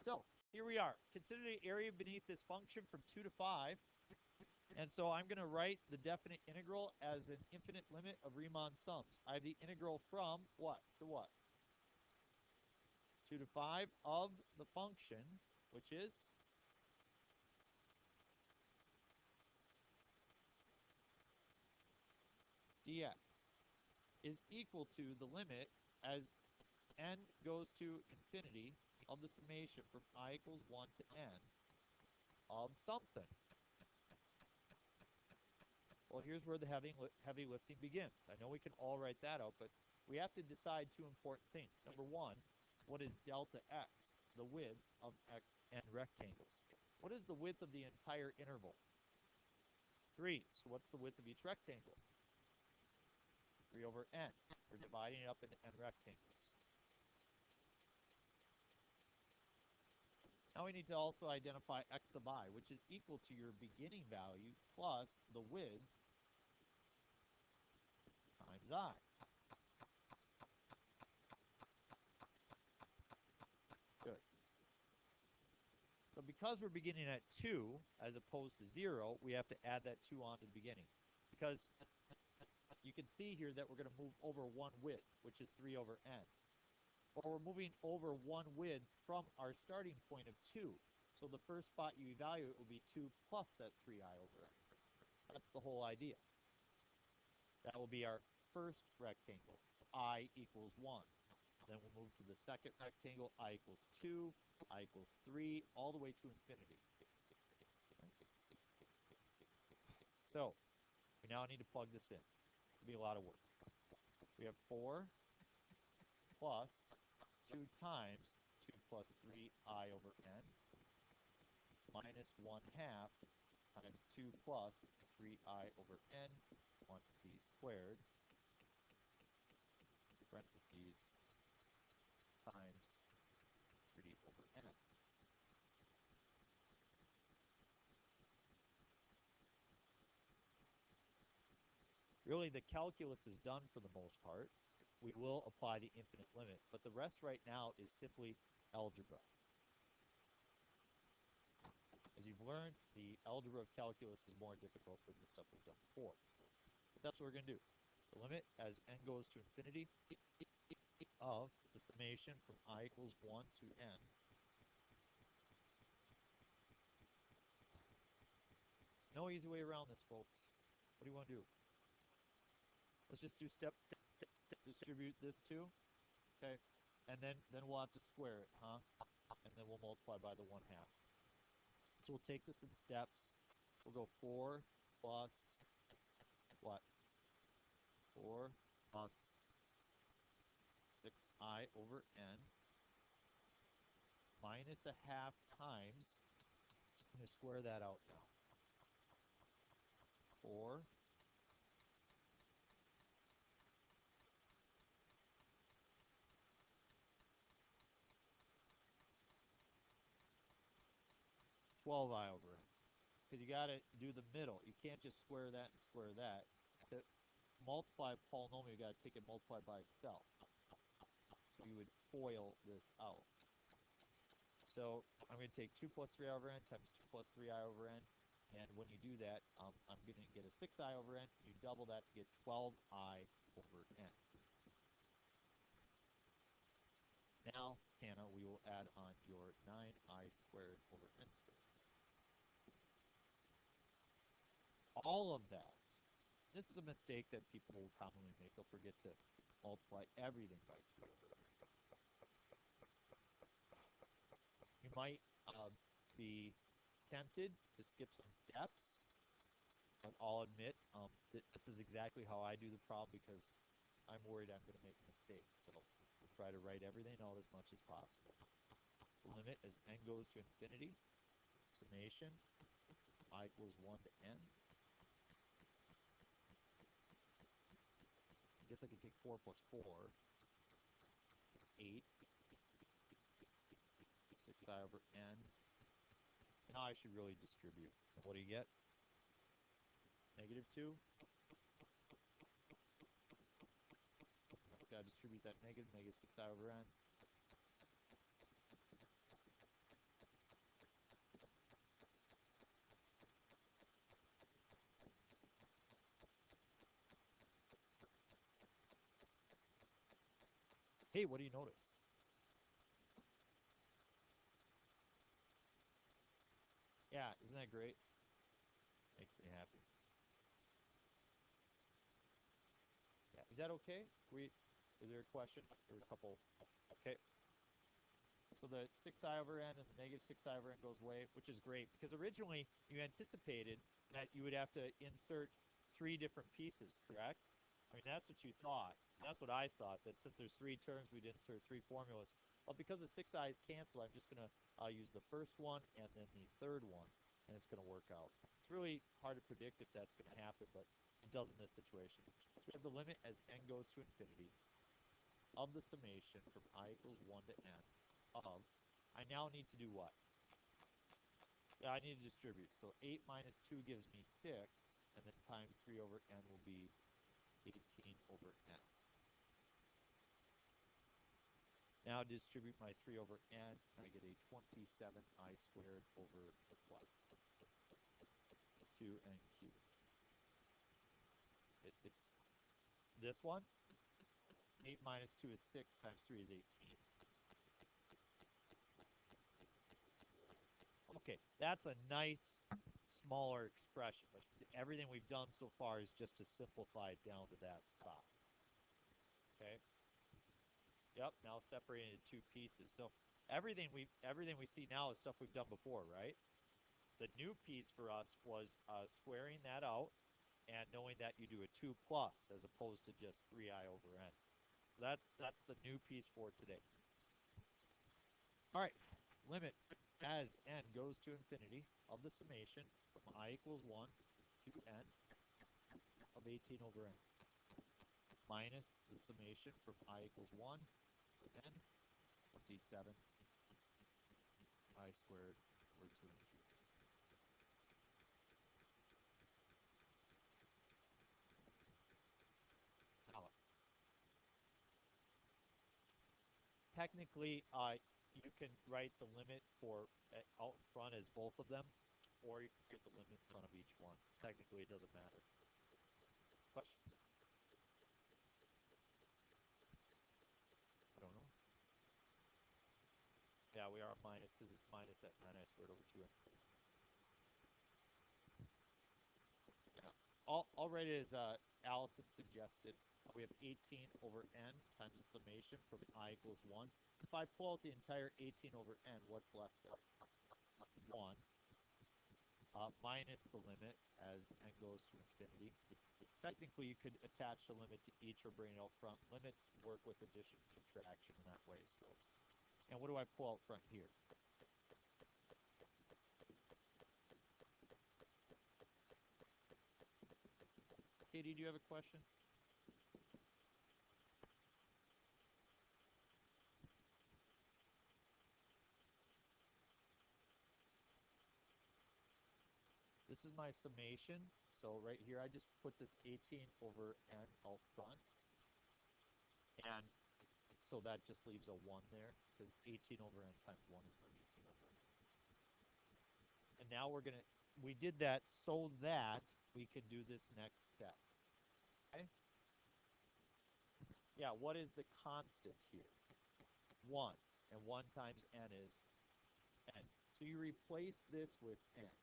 So here we are. Consider the area beneath this function from 2 to 5. And so I'm going to write the definite integral as an infinite limit of Riemann sums. I have the integral from what to what? 2 to 5 of the function, which is dx is equal to the limit as n goes to infinity of the summation from I equals 1 to n of something. Well, here's where the heavy lifting begins. I know we can all write that out, but we have to decide two important things. Number one, what is delta x, the width of n rectangles? What is the width of the entire interval? 3. So what's the width of each rectangle? 3 over n. We're dividing it up into n rectangles. Now we need to also identify x sub I, which is equal to your beginning value plus the width times I. Good. So because we're beginning at 2 as opposed to 0, we have to add that 2 on to the beginning. Because you can see here that we're going to move over one width, which is 3 over n. Or we're moving over one width from our starting point of 2. So the first spot you evaluate will be 2 plus that 3i over n. That's the whole idea. That will be our first rectangle, I equals 1. Then we'll move to the second rectangle, I equals 2, I equals 3, all the way to infinity. So we now need to plug this in. It's going to be a lot of work. We have 4 plus 2 times 2 plus 3i over n minus 1 half times 2 plus 3i over n quantity squared parentheses times 3 over n. Really, the calculus is done for the most part. We will apply the infinite limit, but the rest right now is simply algebra. As you've learned, the algebra of calculus is more difficult than the stuff we've done before. But that's what we're going to do. The limit as n goes to infinity of the summation from I equals 1 to n no easy way around this, folks. What do you want to do? Let's just do distribute this too, okay? And then we'll have to square it, huh? And then we'll multiply by the 1 half. So we'll take this in steps. We'll go 4 plus what? 4 plus 6i over n minus a half times, I'm going to square that out now. 4 12i over n. Because you got to do the middle. You can't just square that and square that. To multiply a polynomial, you got to take it multiplied by itself. So you would FOIL this out. So I'm going to take 2 plus 3i over n times 2 plus 3i over n. And when you do that, I'm going to get a 6i over n. You double that to get 12i over n. Now, Hannah, we will add on your 9i squared over n squared. All of that. This is a mistake that people will commonly make. They'll forget to multiply everything by 2. You might be tempted to skip some steps, but I'll admit that this is exactly how I do the problem because I'm worried I'm going to make a mistake. So we'll try to write everything out as much as possible. The limit as n goes to infinity, summation, I equals 1 to n. I guess I could take 4 plus 4, 8, 6i over n. Now I should really distribute. What do you get? Negative 2. Got to distribute that negative 6i over n. Hey, what do you notice? Yeah, isn't that great? Makes me happy. Yeah, is that okay? Is there a question? There's a couple. Okay. So the 6i over n and the negative 6i over n goes away, which is great because originally you anticipated that you would have to insert three different pieces, correct? I mean, that's what you thought. That's what I thought, that since there's three terms, we'd insert three formulas. Well, because the 6i's cancel, I'm just going to use the first one and then the third one, and it's going to work out. It's really hard to predict if that's going to happen, but it does in this situation. So we have the limit as n goes to infinity of the summation from I equals 1 to n of, I now need to do what? Yeah, I need to distribute. So 8 minus 2 gives me 6, and then times 3 over n will be 18 over n. Now distribute my 3 over n, and I get a 27i squared over what? 2n cubed. This one, 8 minus 2 is 6 times 3 is 18. Okay, that's a nice smaller expression, but everything we've done so far is just to simplify it down to that spot. Okay. Yep. Now separated into two pieces. So everything we see now is stuff we've done before, right? The new piece for us was squaring that out and knowing that you do a 2 plus as opposed to just 3i over n. So that's the new piece for today. All right. Limit as n goes to infinity of the summation from I equals 1 to n of 18 over n minus the summation from I equals 1 to n 27 I squared over 2n. Now, technically, you can write the limit for out front as both of them, or you can get the limit in front of each one. Technically, it doesn't matter. Question? I don't know. Yeah, we are minus because it's minus that 9i squared over 2n. Yeah. I'll write it as Allison suggested. We have 18 over n times the summation from I equals 1. If I pull out the entire 18 over n, what's left there? 1 minus the limit as n goes to infinity. Technically, you could attach the limit to each or bring it out front. Limits work with addition and subtraction in that way. So, and what do I pull out front here? Katie, do you have a question? This is my summation. So right here, I just put this 18 over n out front. And so that just leaves a 1 there because 18 over n times 1 is 18 over n. And now we did that so that we can do this next step. Okay? Yeah, what is the constant here? 1. And 1 times n is n. So you replace this with n.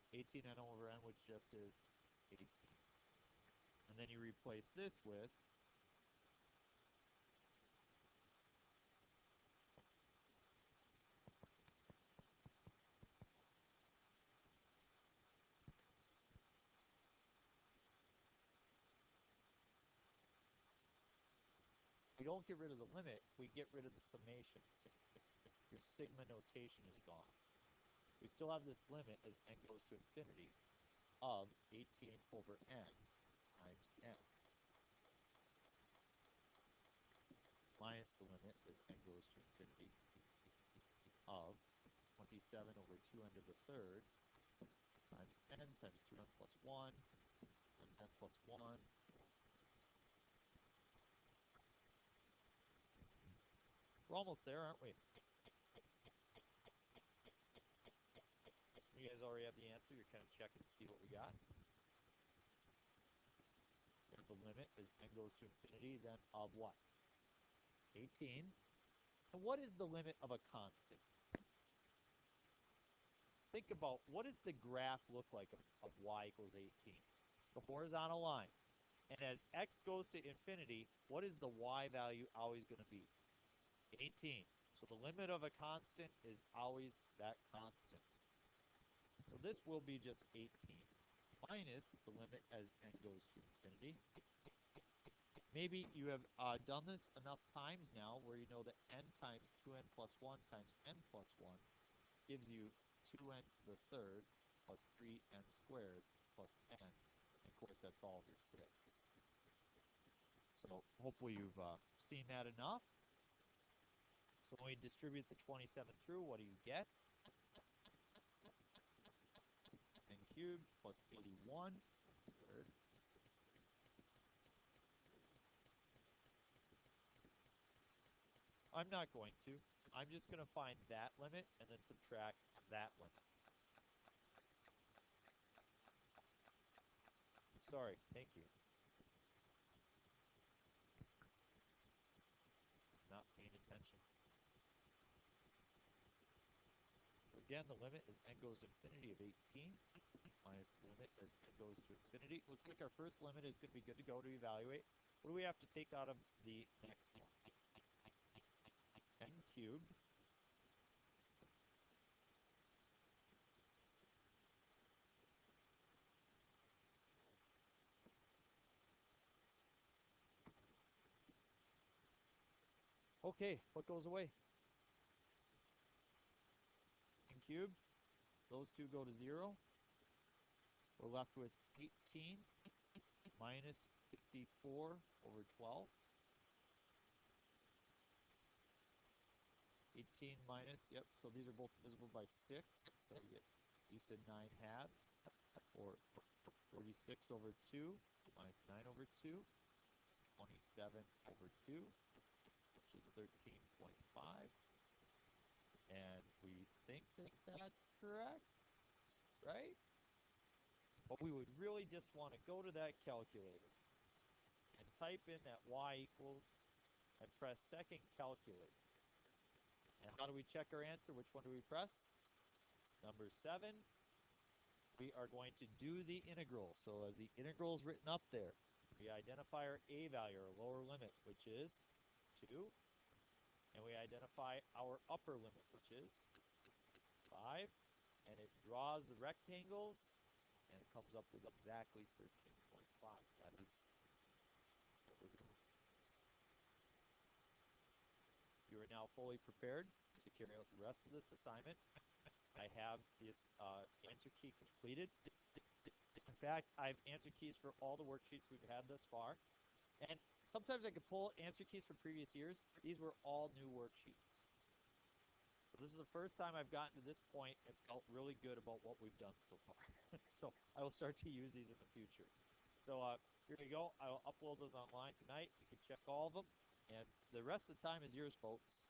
18n over n, which just is 18. And then you replace this with we don't get rid of the limit, we get rid of the summation. Your sigma notation is gone. We still have this limit as n goes to infinity of 18 over n times n minus the limit as n goes to infinity of 27 over 2n to the third times n times 2n plus 1 times n plus 1. We're almost there, aren't we? You guys already have the answer. You're kind of checking to see what we got. The limit as n goes to infinity then of what? 18. And what is the limit of a constant? Think about what does the graph look like of y equals 18? The horizontal line. And as x goes to infinity, what is the y value always going to be? 18. So the limit of a constant is always that constant. So this will be just 18 minus the limit as n goes to infinity. Maybe you have done this enough times now where you know that n times 2n plus 1 times n plus 1 gives you 2n to the third plus 3n squared plus n. And of course, that's all over 6. So hopefully you've seen that enough. So when we distribute the 27 through, what do you get? N cubed plus 81 squared. I'm not going to. I'm just going to find that limit and then subtract that limit. Sorry, thank you. Just not paying attention. So again, the limit as n goes to infinity of 18 minus the limit as n goes to infinity. Looks like our first limit is going to be good to go to evaluate. What do we have to take out of the next one? N cubed. Okay, what goes away? N cubed. Those two go to 0. We're left with 18 minus 54 over 12. 18 minus, yep, so these are both divisible by 6. So you said 9 halves, or 46 over 2 minus 9 over 2. 27 over 2, which is 13.5. And we think that that's correct, right? But we would really just want to go to that calculator and type in that y equals and press second calculate. And how do we check our answer? Which one do we press? Number 7. We are going to do the integral. So as the integral is written up there, we identify our a value, our lower limit, which is 2. And we identify our upper limit, which is 5. And it draws the rectangles, and it comes up with exactly 13.5. That is what we're doing. You are now fully prepared to carry out the rest of this assignment. I have this answer key completed. In fact, I have answer keys for all the worksheets we've had thus far. And sometimes I could pull answer keys from previous years. These were all new worksheets. So this is the first time I've gotten to this point and felt really good about what we've done so far. So I will start to use these in the future. So here we go. I will upload those online tonight. You can check all of them. And the rest of the time is yours, folks.